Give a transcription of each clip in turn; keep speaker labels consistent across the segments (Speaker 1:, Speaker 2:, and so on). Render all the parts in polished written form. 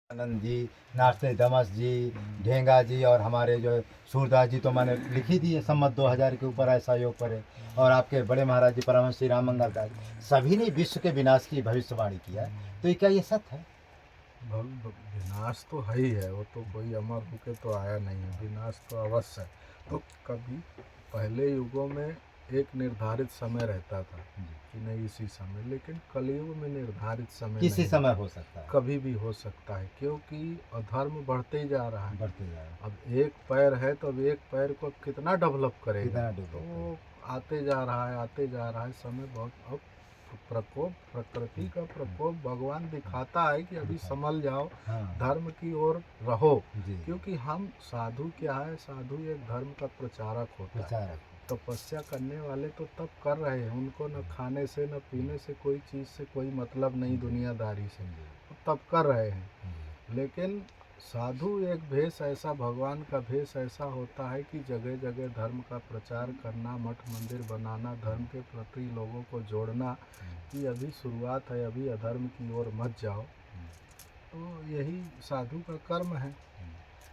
Speaker 1: आनंद जी, नाचते दमस जी, ढेंगा जी और हमारे जो है सूरदास जी, तो मैंने लिखी थी सम्मत 2000 के ऊपर ऐसा योग पड़े। और आपके बड़े महाराज जी परमहंस श्री राम मंगल दास, सभी ने विश्व के विनाश की भविष्यवाणी किया है। तो ये क्या ये सत्य है?
Speaker 2: विनाश तो है ही है, वो तो कोई अमर होके तो आया नहीं है, विनाश तो अवश्य है। तो कभी पहले युगों में एक निर्धारित समय रहता था कि नहीं इसी समय, लेकिन कलयुग में निर्धारित समय
Speaker 1: किसी
Speaker 2: नहीं,
Speaker 1: समय हो सकता है,
Speaker 2: कभी भी हो सकता है, क्योंकि अधर्म बढ़ते ही जा रहा है।
Speaker 1: बढ़ते जा रहा है।
Speaker 2: अब एक पैर है तो अब एक पैर को कितना डेवलप करेगा,
Speaker 1: कितना डेवलप
Speaker 2: तो आते जा रहा है, आते जा रहा है समय बहुत। अब प्रकोप, प्रकृति का प्रकोप भगवान दिखाता है कि अभी संभल जाओ,
Speaker 1: हाँ
Speaker 2: धर्म की ओर रहो।
Speaker 1: जी,
Speaker 2: क्योंकि हम साधु क्या है, साधु एक धर्म का प्रचारक होता है।
Speaker 1: प्रचारक।
Speaker 2: तपस्या करने वाले तो तब कर रहे हैं, उनको न खाने से न पीने से कोई चीज़ से कोई मतलब नहीं, दुनियादारी से, तो तब कर रहे हैं। लेकिन साधु एक भेष ऐसा, भगवान का भेष ऐसा होता है कि जगह जगह धर्म का प्रचार करना, मठ मंदिर बनाना, धर्म के प्रति लोगों को जोड़ना कि अभी शुरुआत है, अभी अधर्म की ओर मत जाओ। तो यही साधु का कर्म है।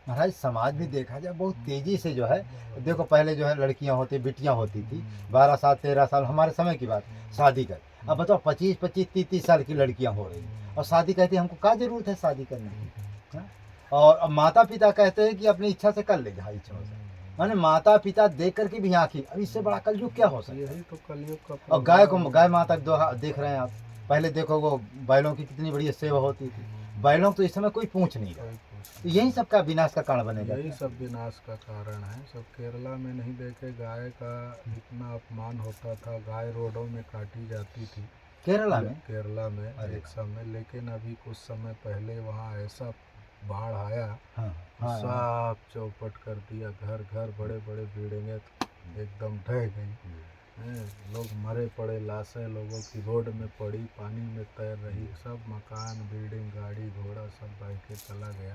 Speaker 1: महाराज समाज भी देखा जाए बहुत तेजी से जो है, देखो पहले जो है लड़कियां होती, बिटियां होती थी 12 साल 13 साल, हमारे समय की बात, शादी कर। अब बताओ 25-25 30 साल की लड़कियां हो रही और शादी कहती है हमको क्या जरूरत है शादी करने की, हाँ? और अब माता पिता कहते हैं कि अपनी इच्छा से कर ले जहाँ इच्छा हो सके, माने माता पिता देख करके भी आँखी, अब इससे बड़ा कलयुग क्या हो सकता है?
Speaker 2: यही तो कलयुग का
Speaker 1: और गाय को,
Speaker 2: प्रभाव है।
Speaker 1: गाय माता देख रहे हैं आप, पहले देखो वो बैलों की कितनी बढ़िया सेवा होती थी, बैलों को तो इस समय कोई पूछ नहीं रहा। तो यही सब का विनाश का कारण बनेगा
Speaker 2: यही
Speaker 1: क्या?
Speaker 2: सब विनाश का कारण है। सब केरला में नहीं देखे, गाय का इतना अपमान होता था, गाय रोडों में काटी जाती थी
Speaker 1: केरला में?
Speaker 2: केरला में
Speaker 1: अरे
Speaker 2: एक समय। लेकिन अभी कुछ समय पहले वहाँ ऐसा बाढ़ आया,
Speaker 1: हाँ हाँ
Speaker 2: सब चौपट कर दिया, घर घर बड़े बड़े बिल्डिंगें एकदम ढह गई हैं। लोग मरे पड़े, लाशें लोगों की रोड में पड़ी, पानी में तैर रही, सब मकान, बिल्डिंग, गाड़ी घोड़ा सब बह के चला गया।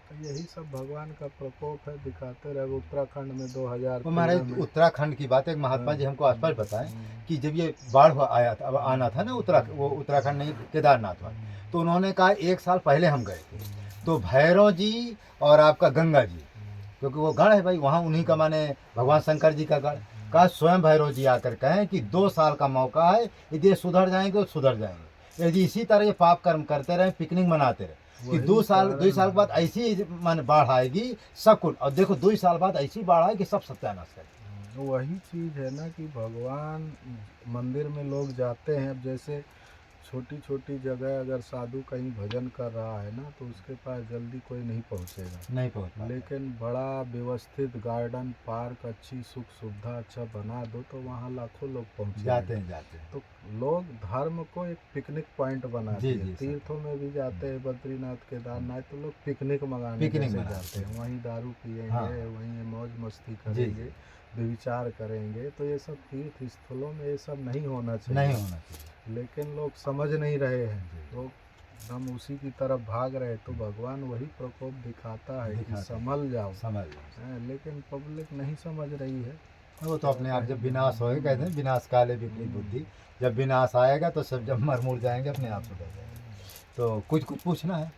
Speaker 2: तो यही सब भगवान का प्रकोप है, दिखाते रहे। उत्तराखंड में 2013
Speaker 1: वो महाराज
Speaker 2: में
Speaker 1: उत्तराखंड की बात है, महात्मा जी हमको स्पष्ट बताएं कि जब ये बाढ़ आया था, अब आना था ना वो उत्तराखंड नहीं केदारनाथ वाला, तो उन्होंने कहा 1 साल पहले हम गए थे, तो भैरव जी और आपका गंगा जी, क्योंकि वो गढ़ है भाई वहाँ, उन्हीं का माने भगवान शंकर जी का गढ़, कहा स्वयं भैरव जी आकर कहें कि 2 साल का मौका है, यदि ये सुधर जाएंगे तो सुधर जाएंगे, यदि इसी तरह ये पाप कर्म करते रहे, पिकनिक मनाते रहे, कि 2 साल के बाद ऐसी मान बाढ़ आएगी सब कुछ, और देखो 2 साल बाद ऐसी बाढ़ आएगी सब सत्यानाश करेगी।
Speaker 2: वही चीज़ है ना कि भगवान मंदिर में लोग जाते हैं। अब जैसे छोटी छोटी जगह अगर साधु कहीं भजन कर रहा है ना, तो उसके पास जल्दी कोई नहीं पहुंचेगा।
Speaker 1: नहीं पहुँच पाता।
Speaker 2: लेकिन बड़ा व्यवस्थित गार्डन, पार्क, अच्छी सुख सुविधा अच्छा बना दो तो वहाँ लाखों लोग पहुँचे
Speaker 1: जाते हैं।
Speaker 2: तो लोग धर्म को एक पिकनिक पॉइंट बना
Speaker 1: जी,
Speaker 2: दिए।
Speaker 1: जी, सर।
Speaker 2: तीर्थों में भी जाते हैं, बद्रीनाथ केदारनाथ, तो लोग पिकनिक मंगाने
Speaker 1: पिकनिक
Speaker 2: जैसे
Speaker 1: मनाते
Speaker 2: जाते हैं। वहीं दारू पिएंगे,
Speaker 1: हाँ।
Speaker 2: वहीं मौज मस्ती
Speaker 1: जी,
Speaker 2: करेंगे,
Speaker 1: जी,
Speaker 2: व्यभिचार करेंगे। तो ये सब तीर्थ स्थलों में ये सब नहीं होना चाहिए।
Speaker 1: नहीं होना चाहिए।
Speaker 2: लेकिन लोग समझ नहीं रहे हैं, लोग एकदम उसी की तरफ भाग रहे। तो भगवान वही प्रकोप दिखाता है कि संभल जाओ,
Speaker 1: समझ लो।
Speaker 2: लेकिन पब्लिक नहीं समझ रही है।
Speaker 1: वो तो अपने आप जब विनाश होएगा, कहते हैं विनाश काले विपरीत बुद्धि, जब विनाश आएगा तो सब जब मर मुर जाएंगे अपने आप सुधर जाएंगे। तो कुछ कुछ पूछना है?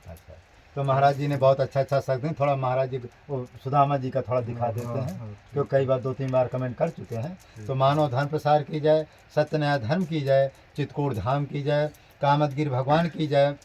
Speaker 1: अच्छा, तो महाराज जी ने बहुत अच्छा शब्द हैं, थोड़ा महाराज जी वो सुदामा जी का थोड़ा दिखा देते हैं, क्योंकि कई बार 2-3 बार कमेंट कर चुके हैं। तो मानव धर्म प्रसार की जाए, सत्य न्याय धर्म की जाए, चित्रकूट धाम की जाए, कामतगिरी भगवान की जाए,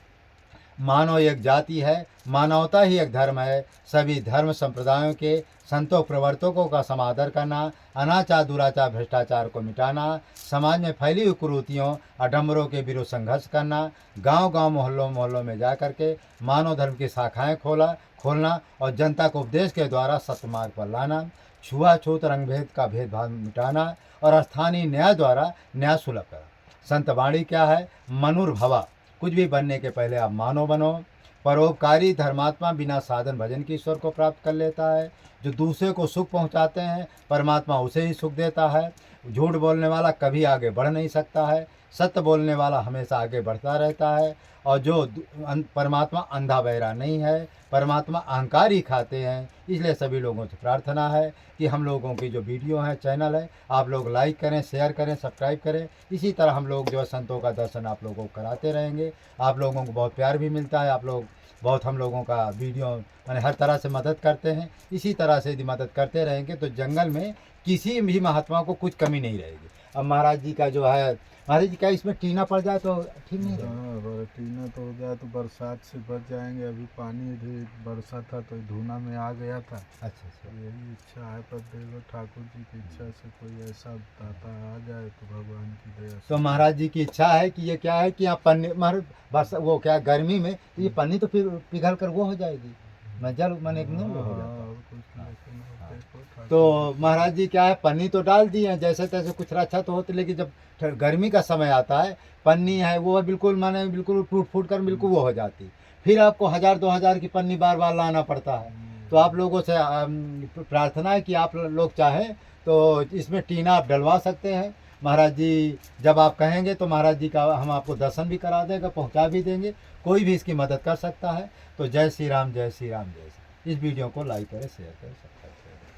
Speaker 1: मानव एक जाति है, मानवता ही एक धर्म है, सभी धर्म संप्रदायों के संतों प्रवर्तकों का समादर करना, अनाचार दुराचार भ्रष्टाचार को मिटाना, समाज में फैली हुई कुरीतियों आडंबरों के विरुद्ध संघर्ष करना, गांव गांव मोहल्लों मोहल्लों में जा करके मानव धर्म की शाखाएं खोलना और जनता को उपदेश के द्वारा सत्य मार्ग पर लाना, छुआछूत रंगभेद का भेदभाव मिटाना और स्थानीय न्याय द्वारा न्याय सुलभ करना। संत वाणी क्या है? मनुर्भवा, कुछ भी बनने के पहले आप मानव बनो। परोपकारी धर्मात्मा बिना साधन भजन की ईश्वर को प्राप्त कर लेता है। जो दूसरे को सुख पहुंचाते हैं परमात्मा उसे ही सुख देता है। झूठ बोलने वाला कभी आगे बढ़ नहीं सकता है। सत्य बोलने वाला हमेशा आगे बढ़ता रहता है। और जो परमात्मा अंधा बहरा नहीं है, परमात्मा अहंकार ही खाते हैं। इसलिए सभी लोगों से प्रार्थना है कि हम लोगों की जो वीडियो है, चैनल है, आप लोग लाइक करें, शेयर करें, सब्सक्राइब करें। इसी तरह हम लोग जो है संतों का दर्शन आप लोगों को कराते रहेंगे। आप लोगों को बहुत प्यार भी मिलता है, आप लोग बहुत हम लोगों का वीडियो मैंने हर तरह से मदद करते हैं। इसी तरह से यदि मदद करते रहेंगे तो जंगल में किसी भी महात्मा को कुछ कमी नहीं रहेगी। अब महाराज जी का जो है, महाराज जी का इसमें टीना पड़ जाए तो ठीक नहीं रहेगा।
Speaker 2: हाँ, टीना तो हो जाए तो बरसात से बच जाएंगे। अभी पानी भी बरसा था तो धूना में आ गया था।
Speaker 1: अच्छा अच्छा।
Speaker 2: यही इच्छा है, पर देखो ठाकुर जी की इच्छा से कोई ऐसा दाता आ जाए तो भगवान की दया से।
Speaker 1: तो महाराज जी की इच्छा है कि ये क्या है कि आप पन्नी बस वो क्या गर्मी में तो ये पन्नी तो फिर पिघल कर वो हो जाएगी, मैं जल मन एक नहीं वो हो जाता।
Speaker 2: और कुछ लेकिन देखो ठाकुर
Speaker 1: तो महाराज जी क्या है, पन्नी तो डाल दी है जैसे तैसे कुछ रक्षा तो होती, लेकिन जब गर्मी का समय आता है पन्नी है वो बिल्कुल माने बिल्कुल टूट फूट कर बिल्कुल वो हो जाती। फिर आपको 1000-2000 की पन्नी बार बार लाना पड़ता है। तो आप लोगों से प्रार्थना है कि आप लोग चाहें तो इसमें टीना आप डलवा सकते हैं। महाराज जी जब आप कहेंगे तो महाराज जी का हम आपको दर्शन भी करा देंगे, पहुंचा भी देंगे। कोई भी इसकी मदद कर सकता है। तो जय श्री राम, जय श्री राम, जय श्री। इस वीडियो को लाइक करें, शेयर करें, सब्सक्राइब करें।